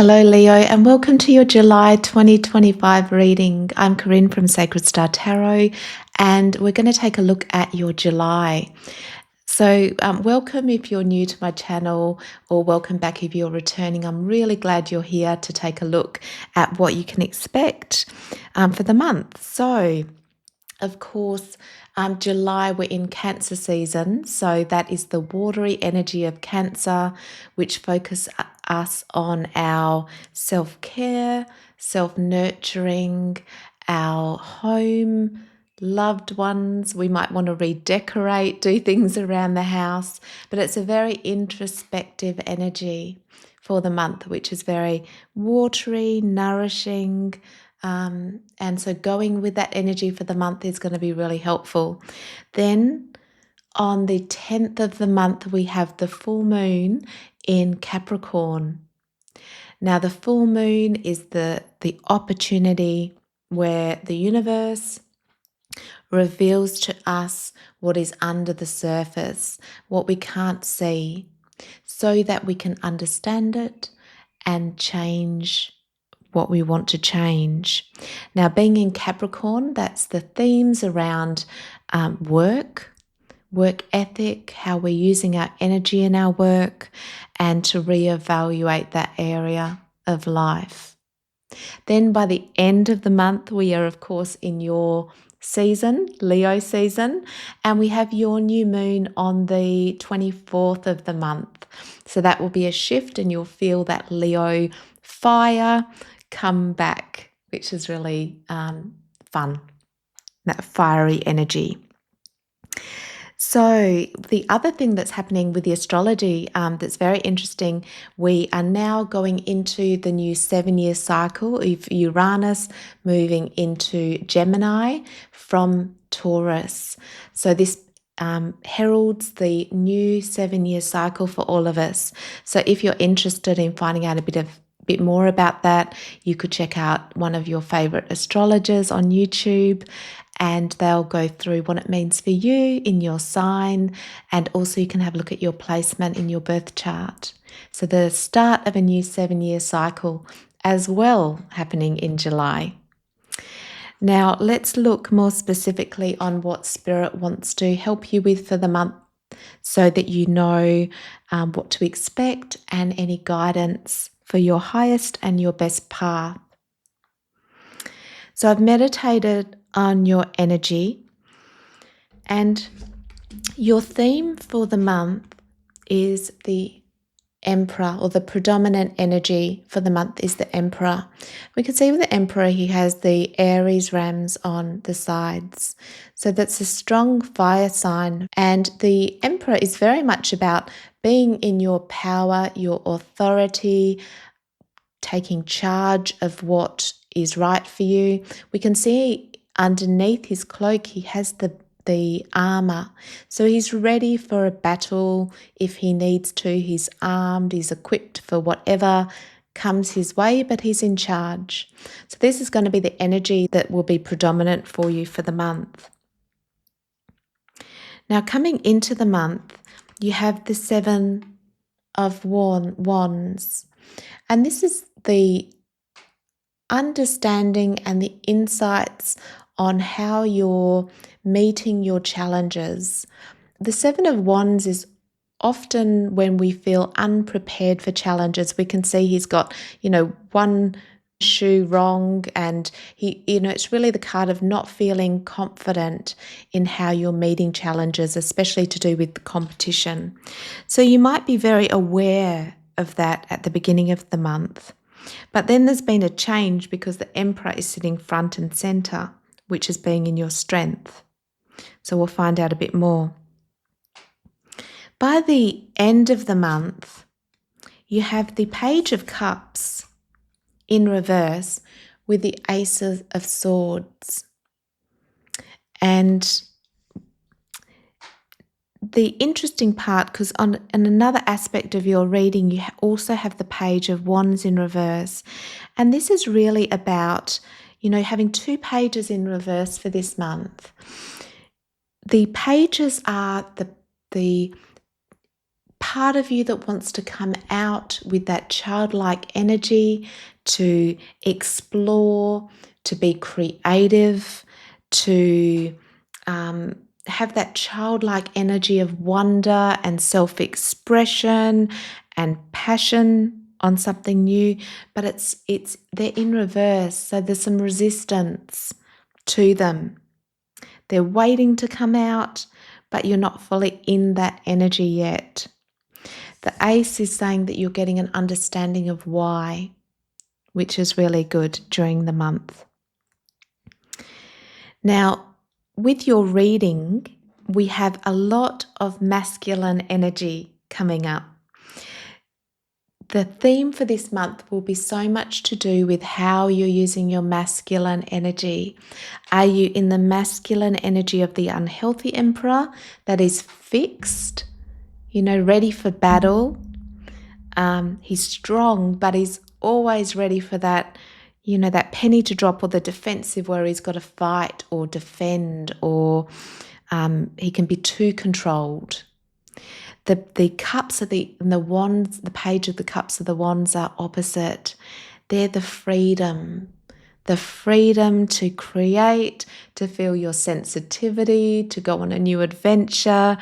Hello, Leo, and welcome to your July 2025 reading. I'm Corinne from Sacred Star Tarot, and we're going to take a look at your July. So, welcome if you're new to my channel, or welcome back if you're returning. I'm really glad you're here to take a look at what you can expect for the month. So, of course, July, we're in Cancer season, so that is the watery energy of Cancer, which focus us on our self-care, self-nurturing, our home, loved ones. We might want to redecorate, do things around the house, but it's a very introspective energy for the month, which is very watery, nourishing, and so going with that energy for the month is going to be really helpful. Then on the 10th of the month, we have the full moon in Capricorn. Now, the full moon is the opportunity where the universe reveals to us what is under the surface, what we can't see, so that we can understand it and change what we want to change. Now, being in Capricorn, that's the themes around work ethic, how we're using our energy in our work, and to reevaluate that area of life. Then by the end of the month, we are, of course, in your season, Leo season, and we have your new moon on the 24th of the month. So that will be a shift, and you'll feel that Leo fire come back, which is really fun, that fiery energy. So the other thing that's happening with the astrology that's very interesting, we are now going into the new 7-year cycle of Uranus moving into Gemini from Taurus. So this heralds the new 7-year cycle for all of us. So if you're interested in finding out a bit more about that, you could check out one of your favorite astrologers on YouTube, and they'll go through what it means for you in your sign, and also you can have a look at your placement in your birth chart. So the start of a new 7-year cycle as well happening in July. Now let's look more specifically on what Spirit wants to help you with for the month, so that you know what to expect and any guidance for your highest and your best path. So I've meditated on your energy, and your theme for the month is the Emperor, or the predominant energy for the month is the Emperor. We can see with the Emperor, he has the Aries rams on the sides. So that's a strong fire sign. And the Emperor is very much about being in your power, your authority, taking charge of what is right for you. We can see underneath his cloak, he has the armor. So he's ready for a battle if he needs to. He's armed, he's equipped for whatever comes his way, but he's in charge. So this is going to be the energy that will be predominant for you for the month. Now, coming into the month, you have the 7 of Wands. And this is the understanding and the insights on how you're meeting your challenges. The 7 of Wands is often when we feel unprepared for challenges. We can see he's got, one shoe wrong, and it's really the card of not feeling confident in how you're meeting challenges, especially to do with the competition. So you might be very aware of that at the beginning of the month. But then there's been a change because the Emperor is sitting front and center, which is being in your strength. So we'll find out a bit more. By the end of the month, you have the Page of Cups in reverse with the Ace of Swords. And the interesting part, because on another aspect of your reading, you also have the Page of Wands in reverse. And this is really about, having 2 pages in reverse for this month. The pages are the part of you that wants to come out with that childlike energy to explore, to be creative, to have that childlike energy of wonder and self-expression and passion on something new, but they're in reverse, so there's some resistance to them. They're waiting to come out, but you're not fully in that energy yet. The ace is saying that you're getting an understanding of why, which is really good during the month. Now, with your reading, we have a lot of masculine energy coming up. The theme for this month will be so much to do with how you're using your masculine energy. Are you in the masculine energy of the unhealthy emperor that is fixed, ready for battle? He's strong, but he's always ready for that, that penny to drop, or the defensive where he's got to fight or defend, or he can be too controlled. The cups and the wands, the page of the cups of the wands are opposite. They're the freedom to create, to feel your sensitivity, to go on a new adventure,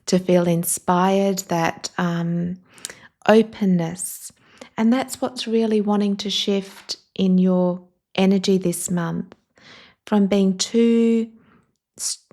to feel inspired, that openness. And that's what's really wanting to shift in your energy this month, from being too,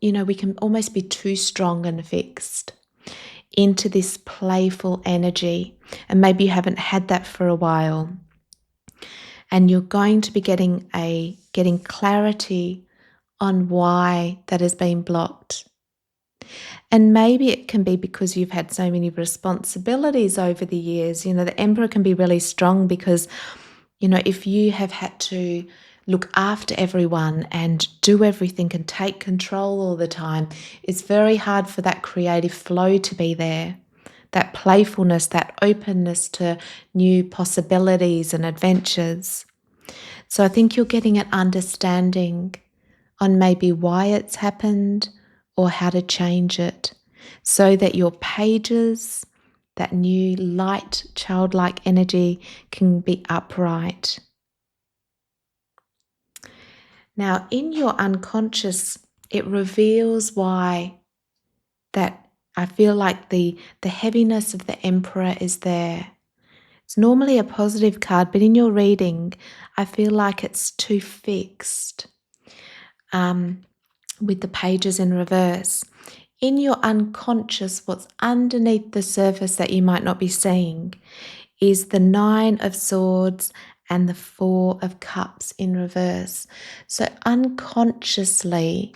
we can almost be too strong and fixed, into this playful energy. And maybe you haven't had that for a while. And you're going to be getting clarity on why that has been blocked. And maybe it can be because you've had so many responsibilities over the years. The emperor can be really strong because, if you have had to look after everyone and do everything and take control all the time, it's very hard for that creative flow to be there, that playfulness, that openness to new possibilities and adventures. So I think you're getting an understanding on maybe why it's happened or how to change it, so that your pages, that new light, childlike energy, can be upright. Now, in your unconscious, it reveals why that I feel like the heaviness of the Emperor is there. It's normally a positive card, but in your reading, I feel like it's too fixed, with the pages in reverse. In your unconscious, what's underneath the surface that you might not be seeing is the 9 of Swords and the 4 of Cups in reverse. So unconsciously,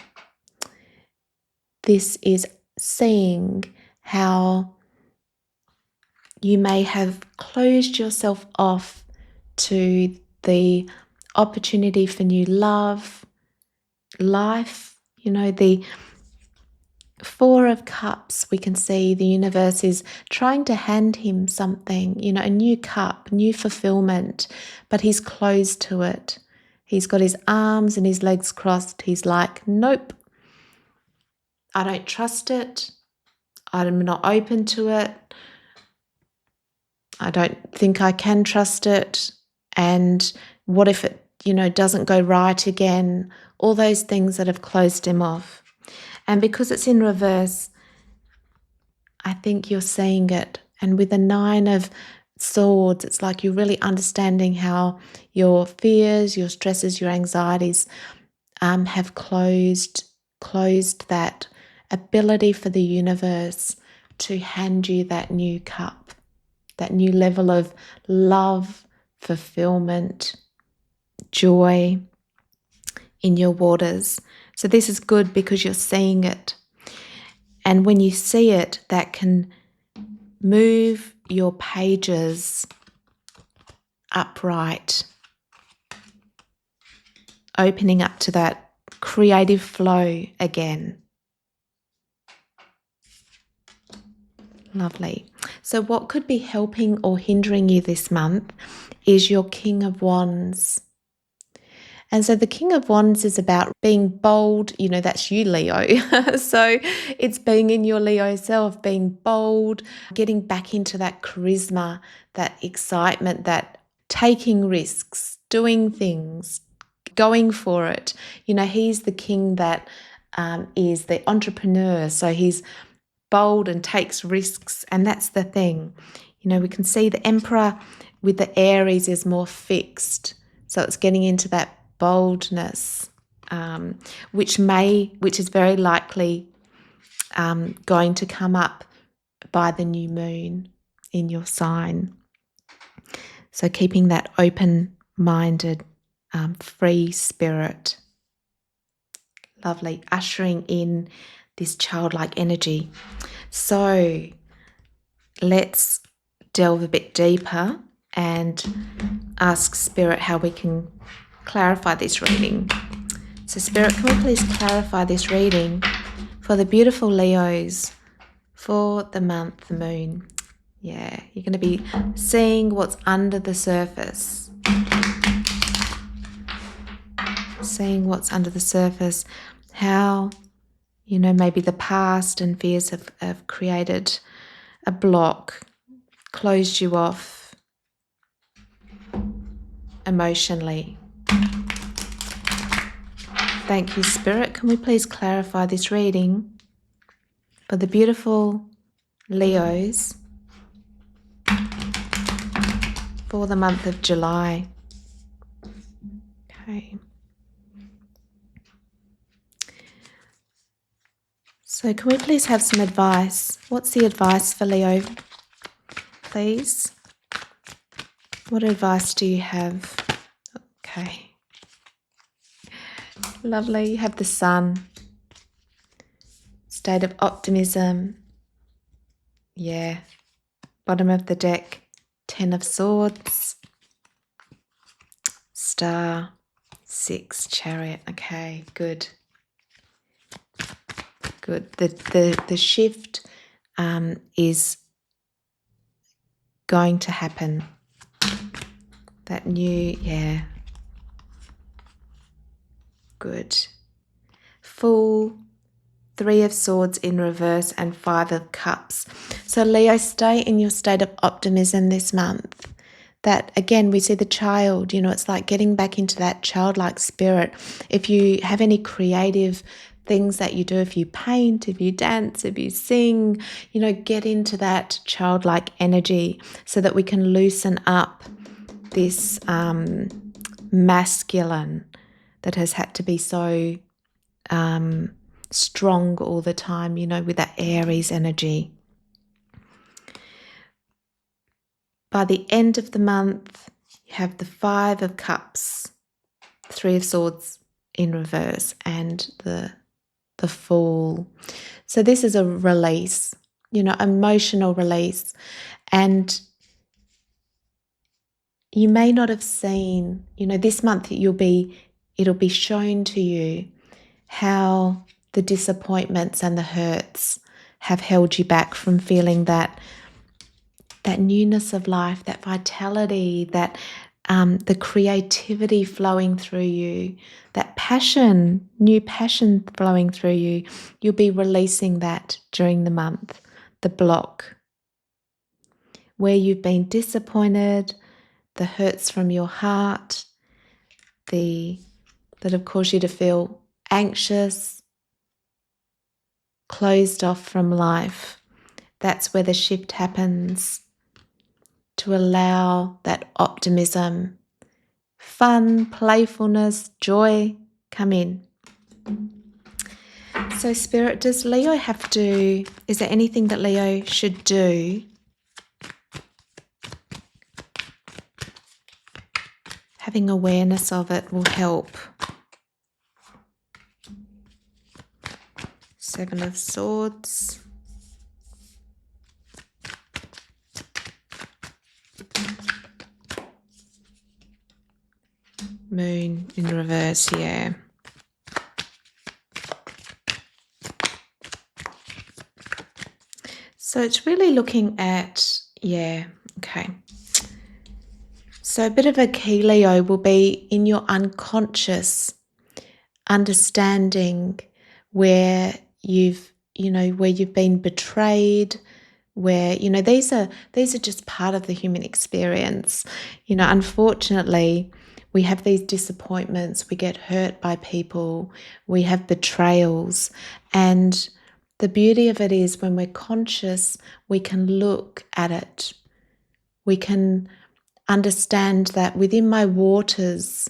this is seeing how you may have closed yourself off to the opportunity for new love, life. The 4 of Cups, we can see the universe is trying to hand him something, a new cup, new fulfillment, but he's closed to it. He's got his arms and his legs crossed. He's like, nope, I don't trust it. I'm not open to it. I don't think I can trust it. And what if it, doesn't go right again? All those things that have closed him off. And because it's in reverse, I think you're seeing it. And with the 9 of Swords, it's like you're really understanding how your fears, your stresses, your anxieties have closed that ability for the universe to hand you that new cup, that new level of love, fulfillment, joy in your waters. So this is good because you're seeing it. And when you see it, that can move your pages upright, opening up to that creative flow again. Lovely. So what could be helping or hindering you this month is your King of Wands. And so the King of Wands is about being bold. That's you, Leo. So it's being in your Leo self, being bold, getting back into that charisma, that excitement, that taking risks, doing things, going for it. He's the king that is the entrepreneur. So he's bold and takes risks. And that's the thing. We can see the Emperor with the Aries is more fixed. So it's getting into that boldness, which is very likely going to come up by the new moon in your sign. So keeping that open-minded, free spirit. Lovely. Ushering in this childlike energy. So let's delve a bit deeper and ask Spirit how we can clarify this reading. So Spirit, can we please clarify this reading for the beautiful Leos for the month, the moon? Yeah, you're going to be seeing what's under the surface. Seeing what's under the surface, how, maybe the past and fears have created a block, closed you off emotionally. Thank you, Spirit. Can we please clarify this reading for the beautiful Leos for the month of July? Okay. So can we please have some advice? What's the advice for Leo, please? What advice do you have? Okay. Lovely. You have the Sun. State of optimism. Yeah. Bottom of the deck. 10 of Swords. Star. 6. Chariot. Okay, good. Good. The shift is going to happen. That new, yeah. Good. Fool, 3 of Swords in reverse and 5 of Cups. So Leo, stay in your state of optimism this month. That again, we see the child, it's like getting back into that childlike spirit. If you have any creative things that you do, if you paint, if you dance, if you sing, get into that childlike energy so that we can loosen up this masculine that has had to be so strong all the time, with that Aries energy. By the end of the month, you have the 5 of Cups, 3 of Swords in reverse, and the Fool. So this is a release, emotional release. And you may not have seen, this month it'll be shown to you how the disappointments and the hurts have held you back from feeling that newness of life, that vitality, that the creativity flowing through you, that passion, new passion flowing through you. You'll be releasing that during the month, the block. Where you've been disappointed, the hurts from your heart, that have caused you to feel anxious, closed off from life. That's where the shift happens, to allow that optimism, fun, playfulness, joy come in. So Spirit, is there anything that Leo should do? Having awareness of it will help. 7 of Swords. Moon in reverse, yeah. So it's really looking at, yeah, okay. So a bit of a key, Leo, will be in your unconscious understanding where where you've been betrayed, where these are just part of the human experience. Unfortunately, we have these disappointments, we get hurt by people, we have betrayals, and the beauty of it is when we're conscious, we can look at it. We can understand that within my waters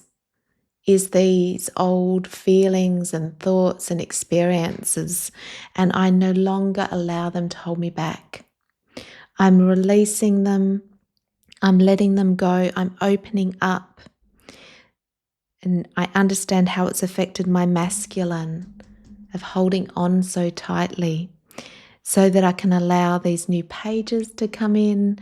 is these old feelings and thoughts and experiences, and I no longer allow them to hold me back. I'm releasing them, I'm letting them go, I'm opening up, and I understand how it's affected my masculine of holding on so tightly, so that I can allow these new pages to come in,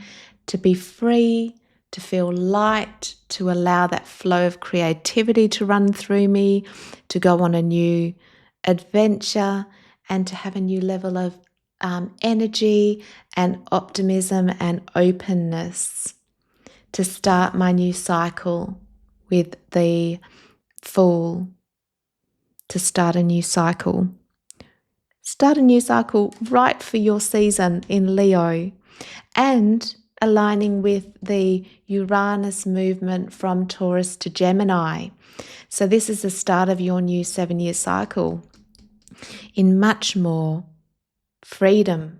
to be free, to feel light, to allow that flow of creativity to run through me, to go on a new adventure, and to have a new level of energy and optimism and openness to start my new cycle with the Fool, to start a new cycle. Start a new cycle right for your season in Leo, and aligning with the Uranus movement from Taurus to Gemini. So this is the start of your new 7-year cycle in much more freedom,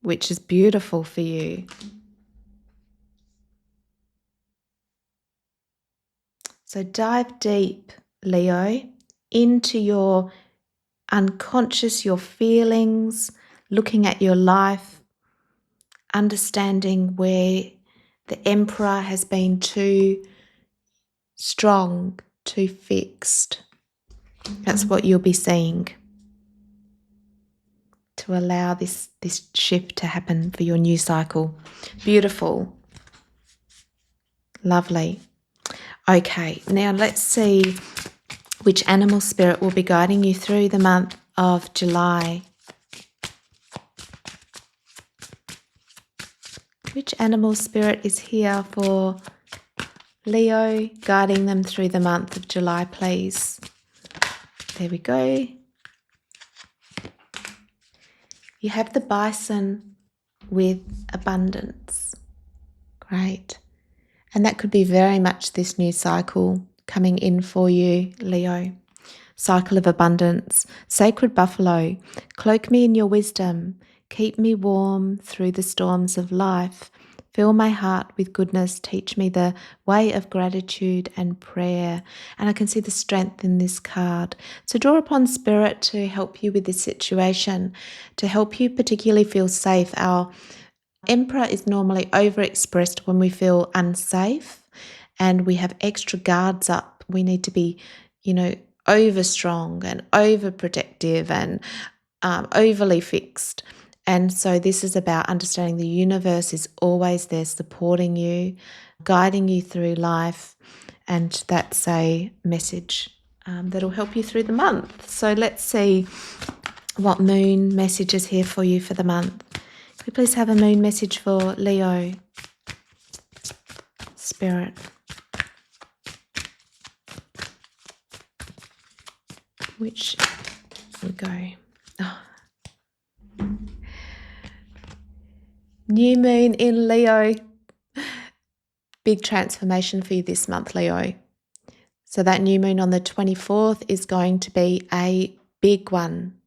which is beautiful for you. So dive deep, Leo, into your unconscious, your feelings, looking at your life, understanding where the Emperor has been too strong, too fixed. That's what you'll be seeing, to allow this shift to happen for your new cycle. Beautiful. Lovely. Okay, now let's see which animal spirit will be guiding you through the month of July. Which animal spirit is here for Leo, guiding them through the month of July, please? There we go. You have the bison with abundance. Great. And that could be very much this new cycle coming in for you, Leo. Cycle of abundance. Sacred buffalo, cloak me in your wisdom. Keep me warm through the storms of life. Fill my heart with goodness. Teach me the way of gratitude and prayer. And I can see the strength in this card. So draw upon Spirit to help you with this situation, to help you particularly feel safe. Our Emperor is normally overexpressed when we feel unsafe and we have extra guards up. We need to be, over strong and overprotective and overly fixed. And so this is about understanding the universe is always there supporting you, guiding you through life. And that's a message that'll help you through the month. So let's see what moon message is here for you for the month. Could we please have a moon message for Leo? Spirit. Which we go. Oh. New moon in Leo. Big transformation for you this month, Leo. So that new moon on the 24th is going to be a big one.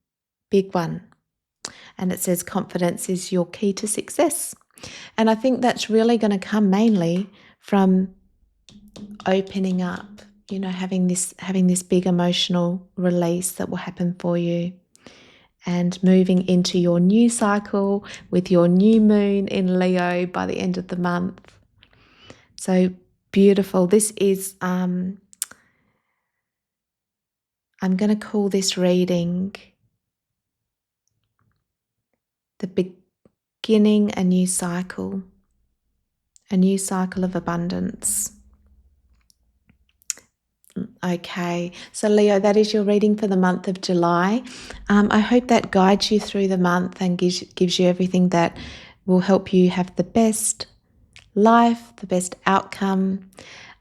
Big one. And it says confidence is your key to success. And I think that's really going to come mainly from opening up, having this big emotional release that will happen for you, and moving into your new cycle with your new moon in Leo by the end of the month. So beautiful. This is, I'm going to call this reading the beginning a new cycle of abundance. Okay, so Leo, that is your reading for the month of July. I hope that guides you through the month and gives you everything that will help you have the best life, the best outcome.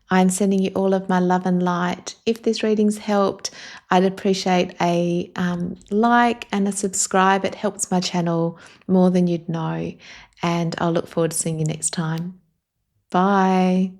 I'm sending you all of my love and light. If this reading's helped, I'd appreciate a like and a subscribe. It helps my channel more than you'd know. And I'll look forward to seeing you next time. Bye.